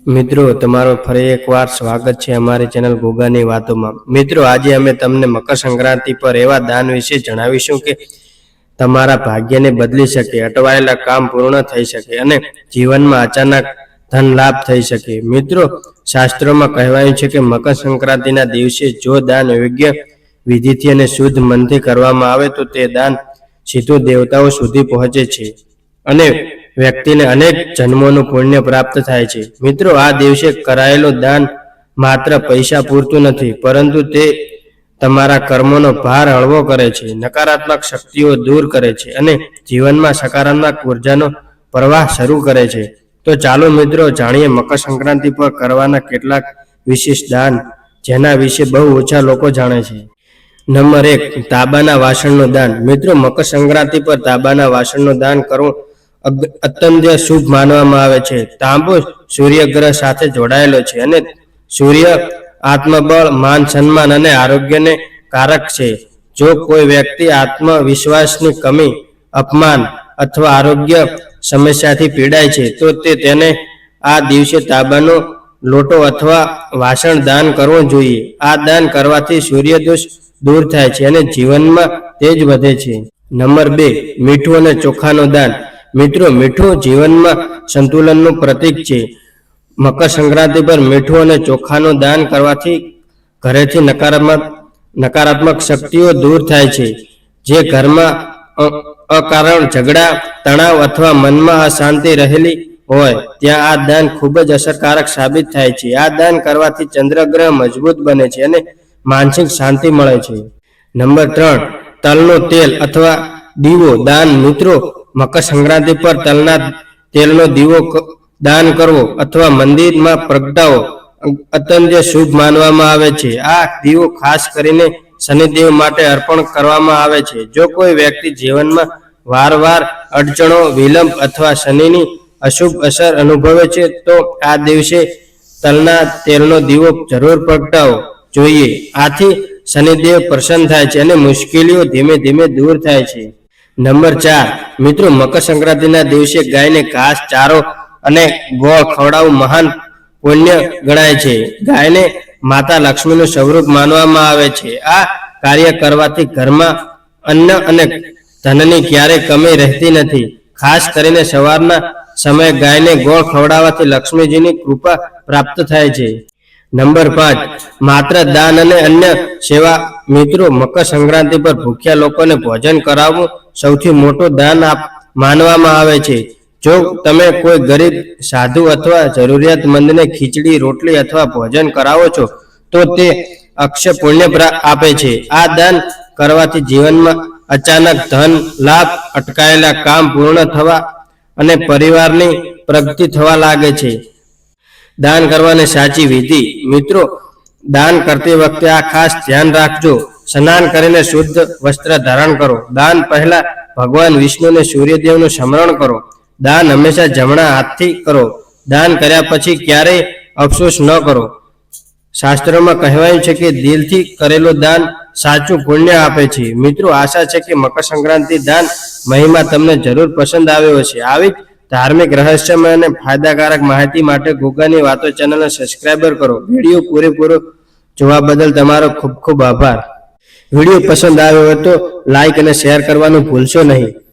મિત્રો તમારો ફરી એકવાર સ્વાગત છે અમારી ચેનલ ગોગાની વાતોમાં। મિત્રો આજે અમે તમને મકર સંક્રાંતિ પર એવા દાન વિશે જણાવીશું કે તમારા ભાગ્યને બદલી શકે, અટવાયેલા કામ પૂર્ણ થઈ શકે અને જીવનમાં અચાનક ધન લાભ થઈ શકે। મિત્રો શાસ્ત્રોમાં કહેવાયું છે કે મકર સંક્રાંતિના દિવસે જો દાન યોગ્ય વિધિથી અને શુદ્ધ મનથી કરવામાં આવે તો તે દાન સીધું દેવતાઓ સુધી પહોંચે છે અને વ્યક્તિને અનેક જન્મોનું પુણ્ય પ્રાપ્ત થાય છે। મિત્રો આ દિવસે કરાયેલું દાન માત્ર પૈસા પૂરતું નથી, પરંતુ તે તમારા કર્મોનો ભાર હળવો કરે છે, નકારાત્મક શક્તિઓ દૂર કરે છે અને જીવનમાં સકારાત્મક ઉર્જાનો પ્રવાહ શરૂ કરે છે। તો ચાલો મિત્રો જાણીએ મકર સંક્રાંતિ પર કરવાના કેટલાક વિશેષ દાન જેના વિશે બહુ ઓછા લોકો જાણે છે। નંબર 1, તાંબાના વાસણનું દાન। મિત્રો મકર સંક્રાંતિ પર તાંબાના વાસણનું દાન કરવું અત્યંત શુભ માનવામાં આવે છે। તાંબો સૂર્યગ્રહ સાથે જોડાયેલો છે અને સૂર્ય આત્મબળ, માન સન્માન અને આરોગ્યને કારક છે। જો કોઈ વ્યક્તિ આત્મવિશ્વાસની કમી, અપમાન અથવા આરોગ્ય સમસ્યાથી પીડાય છે તો તેને આ દિવસે તાંબાનો લોટો અથવા વાસણ દાન કરવું જોઈએ। આ દાન કરવાથી સૂર્યદોષ દૂર થાય છે અને જીવનમાં તેજ વધે છે। નંબર 2, મીઠું અને ચોખાનું દાન। મિત્રો મીઠું જીવનમાં સંતુલનનું પ્રતીક છે। મકર સંક્રાંતિ પર મીઠું અને ચોખાનું દાન કરવાથી ઘરેથી નકારાત્મક શક્તિઓ દૂર થાય છે। જે ઘરમાં અકારણ ઝઘડા, તણાવ અથવા મનમાં અશાંતિ રહેલી હોય ત્યાં આ દાન ખૂબ જ અસરકારક સાબિત થાય છે। આ દાન કરવાથી ચંદ્રગ્રહ મજબૂત બને છે અને માનસિક શાંતિ મળે છે। નંબર 3, તલનું તેલ અથવા દીવો દાન। મિત્રો મકર સંક્રાંતિ પર તલના તેલનો દીવો દાન કરવો અથવા મંદિરમાં પ્રગટાવો અત્યંત શુભ માનવામાં આવે છે। આ દીવો ખાસ કરીને શનિદેવ માટે અર્પણ કરવામાં આવે છે। જો કોઈ વ્યક્તિ જીવનમાં વારંવાર અડચણો, વિલંબ અથવા શનિની અશુભ અસર અનુભવે છે તો આ દિવસે તલના તેલનો દીવો જરૂર પ્રગટાવવો જોઈએ। આથી શનિદેવ પ્રસન્ન થાય છે અને મુશ્કેલીઓ ધીમે ધીમે દૂર થાય છે। નંબર 4, મિત્રો મકર સંક્રાંતિના દિવસે ગાયને ઘાસ, ચારો અને ગોળ ખવડાવવું મહાન પુણ્ય ગણાય છે। ગાયને માતા લક્ષ્મીનું સ્વરૂપ માનવામાં આવે છે। આ કાર્ય કરવાથી ઘરમાં અન્ન અને ધનની ક્યારેય કમી રહેતી નથી। ખાસ કરીને સવારના સમયે ગાયને ગોળ ખવડાવવાથી લક્ષ્મીજીની કૃપા પ્રાપ્ત થાય છે। નંબર 5, માત્ર દાન અને અન્ય સેવા। મિત્રો મકર સંક્રાંતિ પર ભૂખ્યા લોકોને ભોજન કરાવવું સૌથી મોટું દાન માનવામાં આવે છે। જો તમે કોઈ ગરીબ, સાધુ અથવા જરૂરિયાતમંદને ખીચડી, રોટલી અથવા ભોજન કરાવો છો તો તે અક્ષય પુણ્ય આપે છે। આ દાન કરવાથી જીવનમાં અચાનક ધન લાભ, અટકાયેલા કામ પૂર્ણ થવા અને પરિવારની પ્રગતિ થવા લાગે છે। દાન કરવાની સાચી વિધિ। મિત્રો દાન કરતી વખતે આ ખાસ ધ્યાન રાખજો। સ્નાન કરીને શુદ્ધ વસ્ત્ર ધારણ કરો। દાન પહેલા ભગવાન વિષ્ણુ અને સૂર્યદેવનું સ્મરણ કરો। દાન હંમેશા જમણા હાથથી કરો। દાન કર્યા પછી ક્યારેય અફસોસ ન કરો। શાસ્ત્રોમાં કહેવાયું છે કે દિલથી કરેલું દાન સાચું પુણ્ય આપે છે। મિત્રો આશા છે કે મકર સંક્રાંતિ દાન મહિમા તમને જરૂર પસંદ આવ્યો હશે। આવી ધાર્મિક, રહસ્યમય અને ફાયદાકારક માહિતી માટે ગોગાની વાતો ચેનલને સબસ્ક્રાઇબ કરો। વિડીયો પૂરેપૂરો જોવા બદલ તમારો ખૂબ ખૂબ આભાર। વિડીયો પસંદ આવ્યો હોય તો લાઈક અને શેર કરવાનું ભૂલશો નહીં।